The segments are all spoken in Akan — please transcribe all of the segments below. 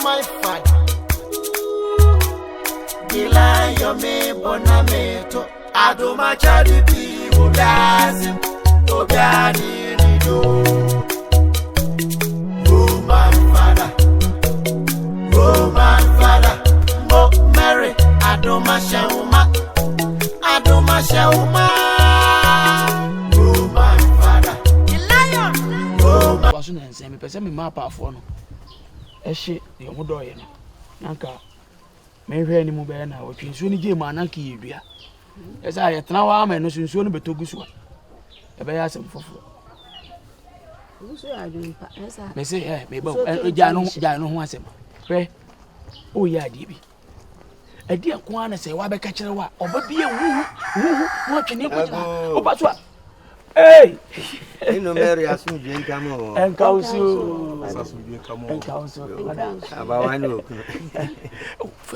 my father. Dila yo me bonameto. Ado my chadi pi obiasim. Obiani nido. Oh my father. Oh my father. Mo Mary. Ado my shauma. Ado my shauma. Oh my father. The lion. Oh my. Was na nse me pese me mapa afo no. Ehye de ho doye no. Nanka me hwe ni mu be na otwe nsuo ni je ma nanka yedua. Esa ye tena wa ama no nsuo no betogu so. E be ya asem foforo. Nsuo ya dwumpa esa. Me say me ba ja no ho asem. Hwe o ya ade bi. Ade ko ana say wa be ka kire wa obabie wu wo twene ko jina. Oba so a hey! Ino Mary asumdwe nkamo. Enkaosu. Asumdwe nkamo. Enkaosu. Aba wani okuno.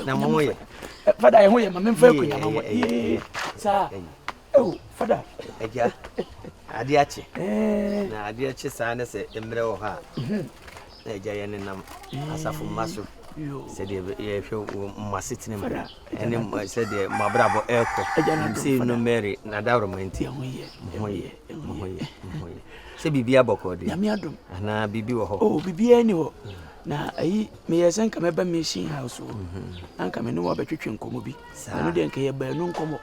Na momoye. Fada ye ho ye mame mfa kunya mamo. Sa. Oh, fada. Eja. Ade ache. Na ade ache sa na se emre wo ha. Na eja ye ne nam asafo maso. Said ye hwe masitine mara. Ene said mabrabo eko. See no Mary na dawro manti. Moye. Se bibia boko de. Yami adom. Ana bibi wo ho. Oh, bibia ni wo. Na ayi me yesen ka meba machine house wo. Anka me no wo betwetwe nkomo bi. Na de nka ye ba no nkomo.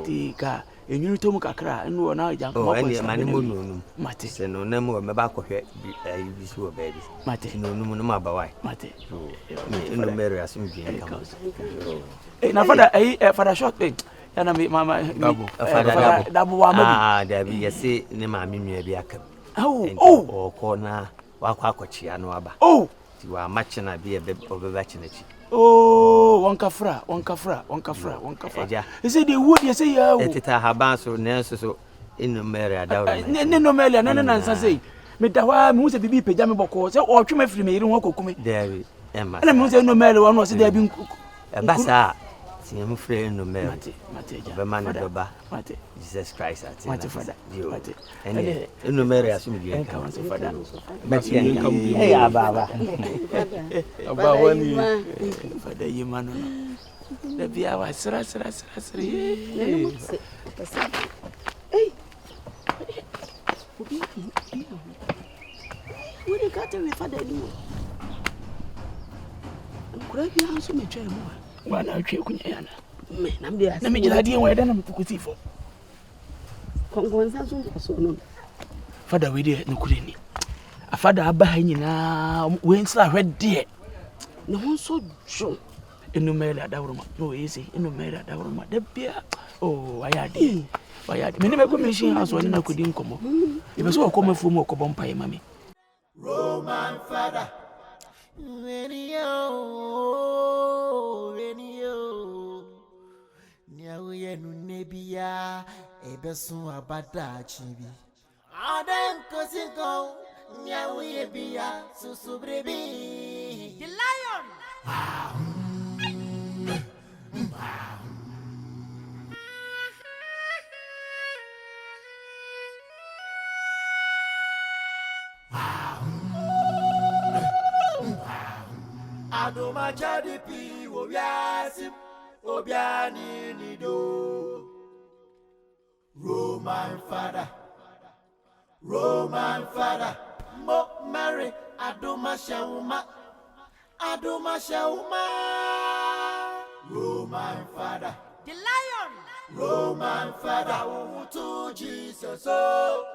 Ti ka enyuru tom kakra enu wo na ja nkomo. Oh, ene mane mo nunu. Mate. Se no na mo me ba kohwe ayi bi so wo ba di. Mate. Nunu no ma ba wai. Mate. Ino Mary asumdwe nkamo. Na fada ayi fada short thing. Yana me mama dabo wa ma bi. Dabi yesi ne ma menua bi akam. Oh. Ko na wakwa akochia no aba. Oh. Ti wa match na bi obeba chinachi. Oh, wankafra. Eja. You say the wood you say ya. Etita haban so nenso so ino Mary adawro. Ne no Mary na nansa say. Me da wa me hu se bibi peja me boko se o twema firi me yiri ho kokume. Dabi emma. Na me hu se no Mary wa no se da bi basa. Tiemu free ino Mary. Mate ja. Be man doba. Mate. Jesus Christ ati. Mate fada. Mate. Ene ino Mary asumdwe enka wanso fada. Mati enka. Eh ababa. Aba wani. Fada yima no. Da biya wa sira. Hey. Wani ka ta we fada ni. Kura bi hanso me twa mu. Wa na twa kunya yana. Me na me na me jira die wa da na mtukutifo. Kongonsa so nkoso no. Fada we de nukure ni. Afada aba ha nyina we nsla hwede. Ne ho so jo. Enu Mary adawroma. No easy. Enu Mary adawroma. Da bia. Oh, ayade. Me ne me ko machine house woni na kodi nkomo. E be so okomafu mu okobom pae mami. Roman father. Renio. Nyawe nu nebia ebesun abada chibi. Adam kosiko nyawe bia susubrebi. The lion. Adoma jadi pi obiasim obiani nido. Roman father Mo Mary Adoma shauma Roman father the lion. Roman father to Jesus oh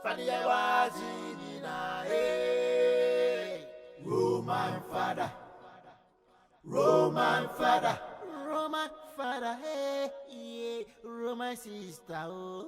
Fania wazi na hey. Roman father hey yeah Roman sister oh.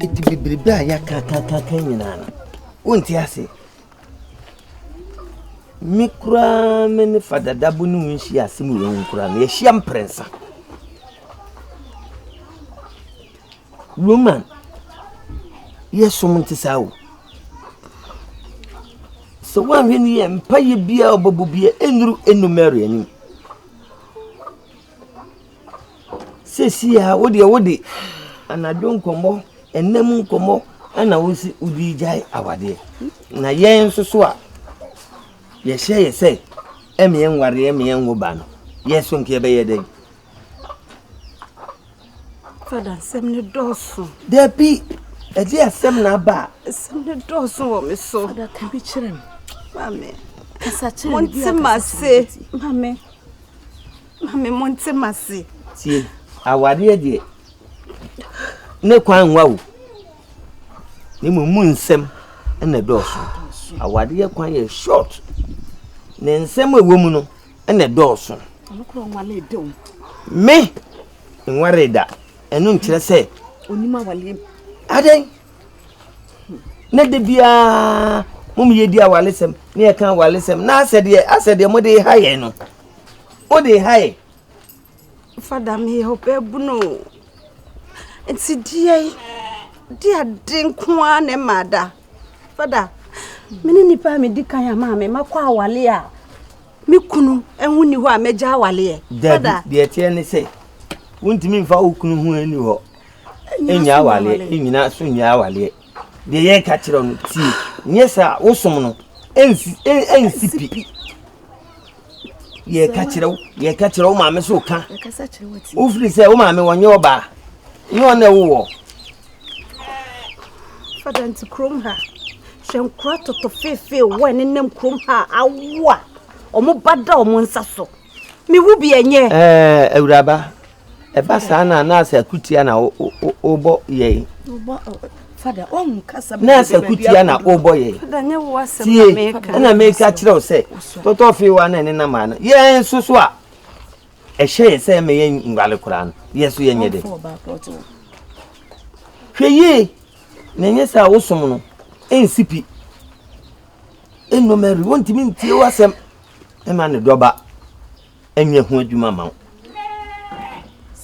Iti bibribe a yaka nyina na wonti ase mikura meni fada dabu ni wunshi ase mu yon kura na yehia mprensa Roman yes someone sao so one when ye empire bia obabu bia enru enumere ani sesi ha wode anadwo nkomo enam nkomo ana wosi udi jai awade na yen soso a ye hye say emien ware emien wo ba no yeso nke be ye den Father, semne doso. Depi, edi asem na ba. Semne doso wo me so. Father, can be children. Mame. Kasa children. Monte mase. Mame. Mame monte mase. Tie, awade de. Ne kwan wa wo. Ni mu nsem na doso. Awade kwan ye short. Ne nsem ewo mu no na doso. Onokro nwale de o. Me, nware da. Enu nkyere se Onima wale. Aden. Na de bia mum ye di awalesem, ne e kan awalesem. Na asede mo de haye no. O de haye. Father me hope ebuno. Enti dia den kwa ne mada. Father, mini nipa me di kan ya ma me makwa awale a. Me kunu enhu ni ho a meja awale e. Father, de tie ne se wuntimi mfa okunu hu ani ho enya awale enyina so nya awale de ye ka kire no ti nyesa wosom no ensipi ye ka kire wo maame so ka Kasa children wati. wo firi se wo maame wonye oba ye ona wo Father nti krom ha hwenkura toto fefe wo enenem krom ha awa omo bada omo nsa so me wu bi enye awuraba eba sana na asa kutia na obo ye Father, on kasa na asa kutia na obo ye Father nye wo asem tie America na make kire wo se toto fi wa na ne na ma na ye nsusu a ehye se me ye ngwale kura no yeso ye nyede hweye na nye sa wosom no ensipi ennomeri wontimi ntie wasem e ma ne doba enye hu adwuma ma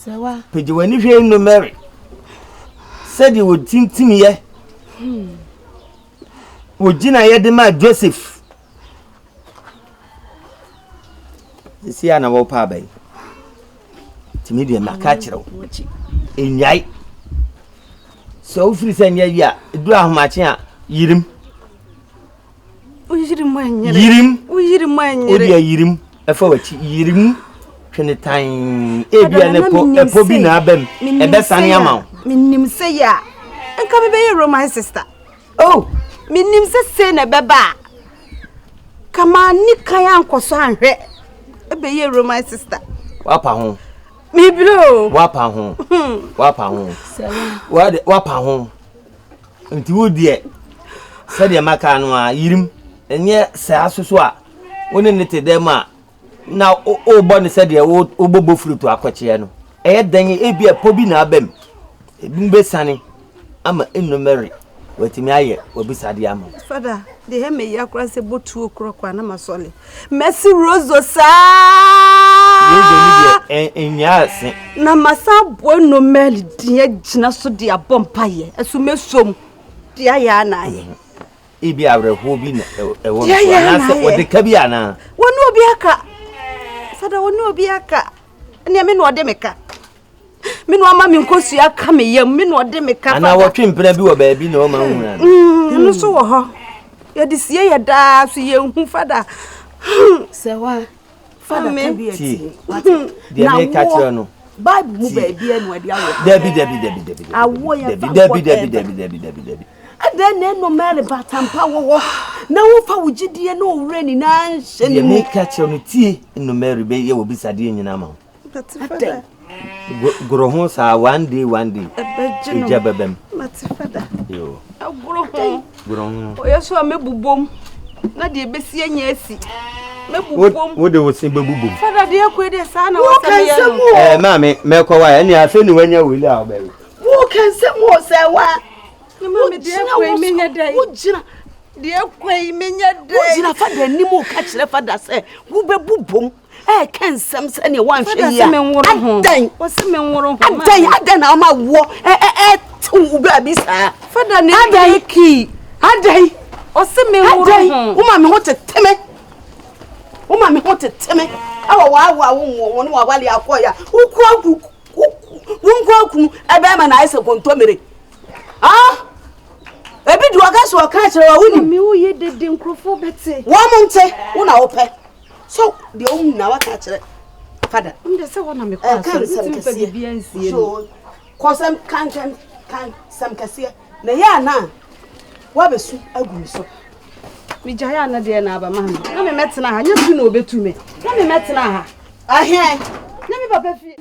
Sewa. peje wani hwe ennomeri said you would tintim ye wogina ye de ma Joseph si ana wo pa bai timi de maka kire wo enyai so free senya ya edu ahomache a yirim Uyirim anyere. yirim Uyirim anyere. odia yirim efa wachi yirim twene tan ebia ne po bi na abem ebesane ama Minim se ya. Enka me be your romance sister. oh Minim se na beba. Kama ni kan ankoso anhwe. E be your romance sister. wapa ho Me bro. wapa ho Sewa. wapa ho nti wodie said ya maka no a yirim enye sa asoso a woni nete dem a na o bo ne said ya o bobo fruit akoche no eye dan ebia po bi na abem ebimbe sane ama ennomeri watimi aye obisade ama Father, the heme yakura se botu okro kwa na masole. Mercy Rozo sa. yezo ni de enya se Na masa bo no meli die gina so de abompa ye. Esu mesom. Dia ya na ye. ibi awreho bi na ewo Yeah, na se ode ka bi ana Wonu obi aka. Father, wonu obi aka. Ne me no ode meka. Me no ama me nkosu aka me yam, me no ode meka. ana wo twempena bi wo ba bi na wo ma hu na No so wo ho. Ye de sie ye da so ye hu Father. Sewa. Father, Amen. can be a Ti. tea. de me ka kire no Bible mu ba bia no ade awo. debi Awo ya fa debi Adan na no mere batampa wo. Na wo fa wo gidie na owure ni na nhye de ni me mu. ka kire no tie no meri be ye wo bisade nyina ma Father. goro ho sa one day Ebejino. eja babem Mati Father. yo Aguro ho. goro ho Oyeso amebubom. Na de besi anya asi. Mebubom. wo de wo sin bebubu Father de akwe de sa na Wo wasa kan me se ya. mo. mami me ko wa ni afi ni wanya wili a obawi Wo kan se mo sewa. Ni mama de akwe menya dai. Wo jina. De akwe menya Wo dai. jina Father ni mo ka kire Father se. Wo be bubom. Kan sem se ne wan hwe Father ya. se me nworo ho. Adan. O se me nworo ho. Adan na ma wo. uba bisa. Father ne ki. Adai. Ose me wo. Uma me ho teteme. Uma me ho teteme. Awa wa wo no wa wale akoya. Ukwaku. Wunkwaku ebe ma na ise kontomere. Ah? Ebi duaga so ka kire wa wuni. Me wo ye dede nkrofo bete. Wo monte, wo na wo pe. So de o na wa ka kire. Father. Nde se wona me kwa so. Nti pe bibia nsie. So, kosem kan sam kase. Na ya na. Wa besu agu so. Mi jaya na de na aba ma. Na me metena ha, nya tu na obetu me. Na me metena ha. Ahia. Na me papa fi.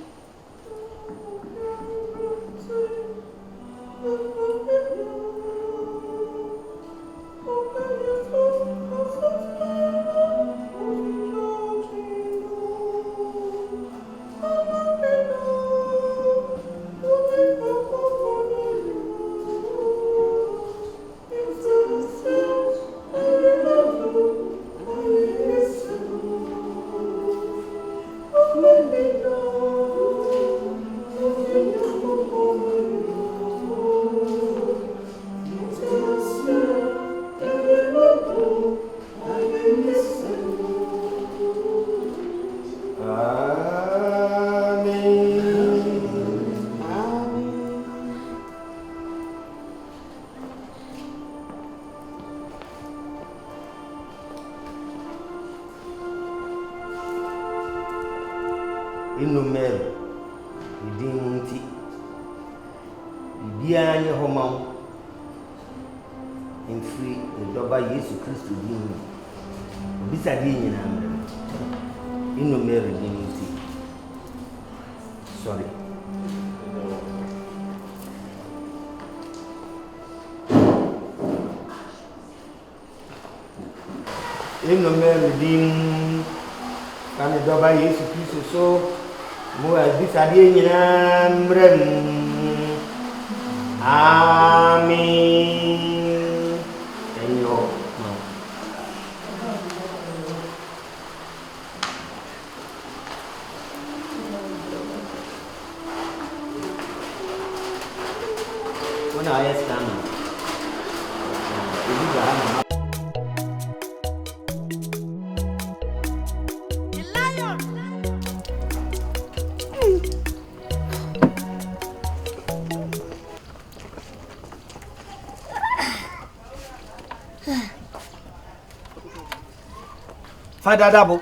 Father Dabo.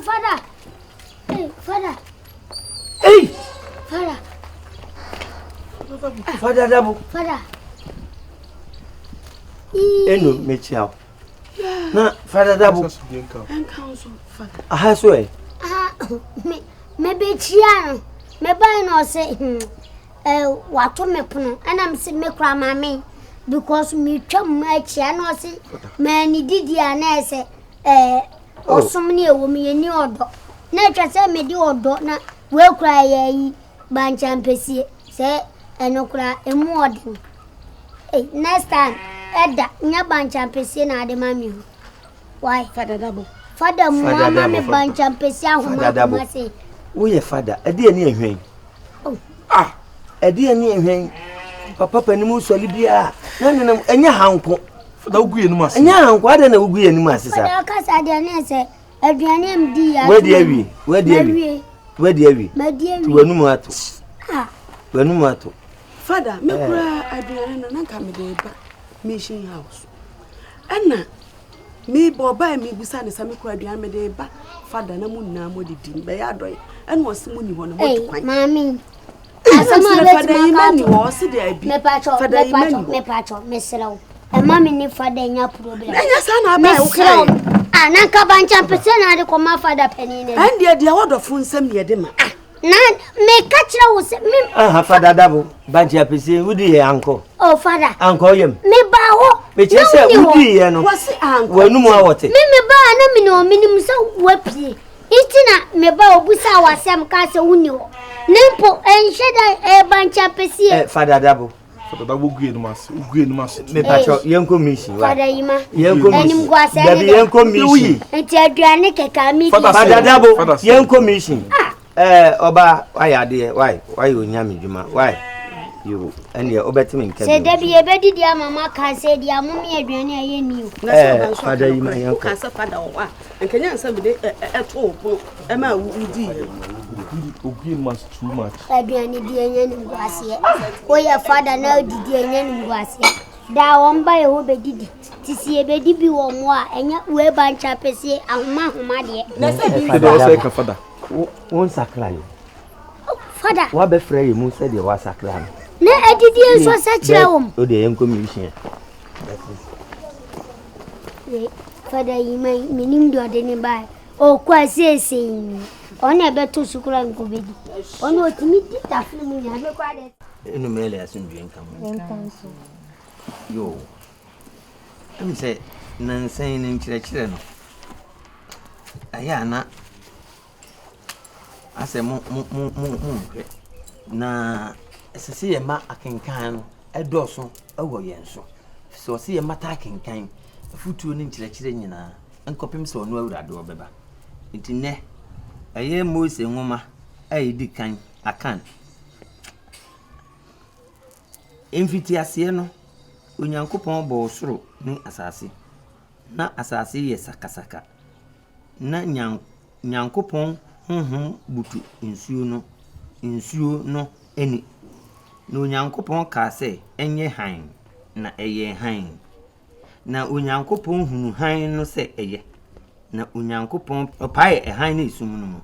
Father. Hey, Father. Hey! Father. Father Dabo. Father. Eno mechiao. Na Father Dabo. Aha so e. Me be chia no. Me buy no say wato me pono. Ana me se me kra mama because me twam ma chia no say mani didi ana ese osomni ewo me yeni odo. Na twa say me di odo na we kra yayi bancha mpesie say eno kra emu odin. Next time Eda nya bancha mpesie na ade mami ho. Why Father Dabo? Father mama me bancha mpesie ahoma ma say wo ye father ade ani ehwen. Ah ade ani ehwen. Papa panimu soli bia na nena enya hanko da uguye no mase enya hanko ade na uguye no mase sa Father ka sa ade na say aduane mdi ya wadi awi wanu ato wanu ato Father me kura aduane na nka me de ba mission house enna me boba me busa ne sa me kura aduane me de ba Father na mu na mo didi be ya doy enna osimu ni ho no mo tukwan mami asama Father imani wo se de abi Father imani me pacho me selaw mami ni Father nya problem enya sa na ba wo kai na ka bancha pese na de koma Father penine and dia wodofo nsam ye de ma na me ka kira wo se me Father Dabo bancha pese wudi ye anko oh Father anko yem me ba ho me chese wudi ye no wasi anko wanu mu awote me ba na me no minim se wapie itina me ba obusa wasem ka se wuni ho nempo enheda bancha pese Father Dabo uguye no mase me pacho yenko mission wa Father yima yenko enim gwase dabi yenko mission enti aduane keka mi Father Dabo yenko mission Oba, why are dear? Why you nyami juma? Why? You and your obetting. Say Debbie, a BEDIIDE, Mamma can say, dear Mummy, Adriana, I knew. Father, you may have cast a father, and can you answer me at all? Emma, Ogi must too much. Adriana, dear, and was here. Oh, your father now, dear, and was here. That one by a BEDIIDE to see a BEDIIDE or more, and yet we're bunch up a say, and my dear. Let's father. One sacral. Father, What be free you said you was sacral. no, I didn't so such a home. Oh, the young commission. Father, you may meaning do any by. Oh, quite saying. On a better sugar and go baby. On what to meet that feeling, I look at it. In the mail, I soon drink. Yo, let me say, none saying in children. Ayana. I say, na see a ma a can a dorsal, a woyenso. So see a mataking kind, a foot to an inch children, and copy him so no that door, beba. It in ne a year moose and woman, a dickine, I can. Infitiasiano, unyankopon bo soro ni asase. Na asase ye sakasaka. Na nyankopon butu nsuo no eni. Na unyankopon ka se enye han na eye han. Na unyankopon hunu han no se eye. Na unyankopon opae han na esum no mu.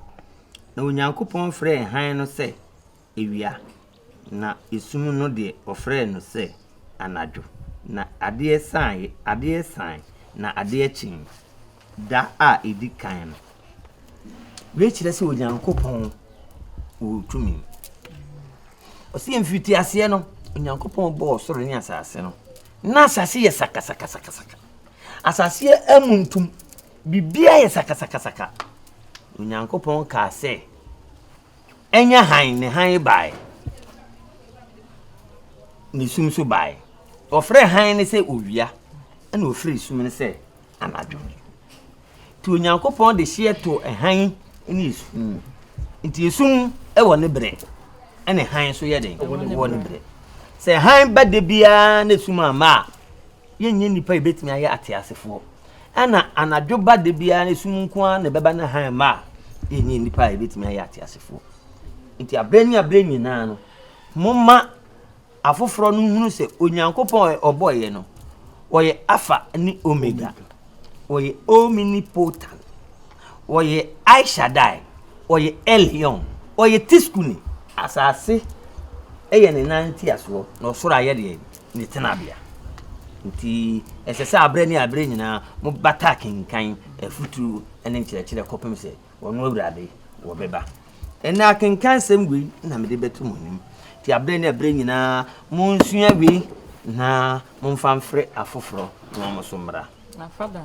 Na unyankopon frɛ han no se ewia. Na esum no de ofrɛ no se anadwo. Na ade san na ade chin da a edi kan no. We kyerɛ sɛ onyankopɔn wo tumi. Osi mfiti ase no onyankopɔn bɔ soro ne asase no. Na asase yɛ sakasaka. Asase amuntum bibia yɛ sakasaka. Onyankopɔn ka sɛ enya han ne han bai. Ni sum so bai. Ofre han ne sɛ owia ɛna ofre sum ne sɛ anadwo. Tu onyankopɔn de hye to han ne esum. Nti esum ɛwɔ ne bre. Ɛne han so yɛ den ɛwɔ ne bre. Sɛ han ba de bia na esum ama yenye nipa ibetimi ayɛ atiasefo. Ɛna anadwo ba de bia na esum nko a na bɛba na han ma yenye nipa ibetimi ayɛ atiasefo. Nti abrani na no momma afoforo no hunu se onyankopɔn oboye no oye alpha ni omega oye omnipotent oye aishadai oye elyon oye tiskuni asase eye ne nanti aso no soro aye de ni tenabia nti esese abrani nyina mo bata kenkan afutu ene nkyerɛkyerɛ kopem se wono awurade wo beba ena kenkan semgui na mede betu monim ti abrani nyina mo nsua wi na mo mfamfre afoforo na mo somra na father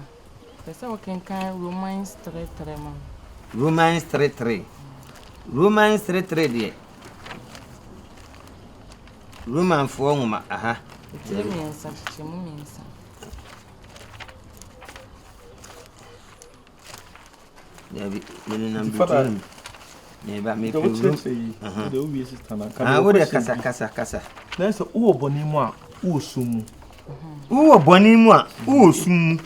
pese wo kenkan Romans 3:3 man Romans 3:3 de Roman fo nwoma aha miensa chemu miensa yabi mene na mbutu neba me pe de o wi sistana ka wo de kasa na se wo boni mu a wo sumu wo boni mu a wo sumu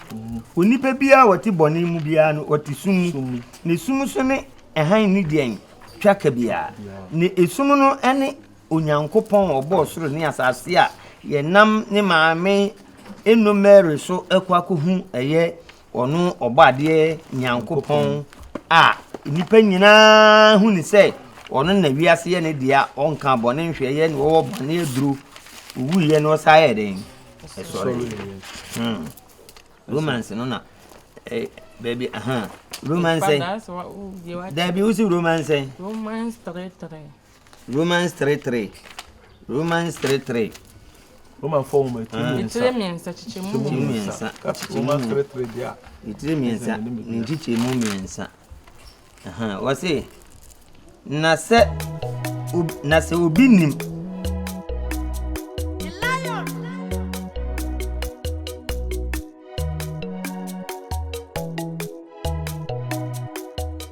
onipa bia wati boni mu bia no wati sumu ne sumu so ne ehan ni den twaka bia ne esum no ene onyankopɔn obo soro ne asase a ye nam ne maame enumere so ekwaku hu eye ono obade nyankopɔn a nipa nyina hu ni se ono na wiase ye ne dia onka bone nhwe ye ne wo bone aduru wu ye no sa ye den sorry Romans no na baby Romans say Debbie usi Romans say Romans 3:3 Romans 3:3 Roman 4 miensa chemu miensa Romans 3:3 dia itire miensa ni chemu miensa wase na se obi nim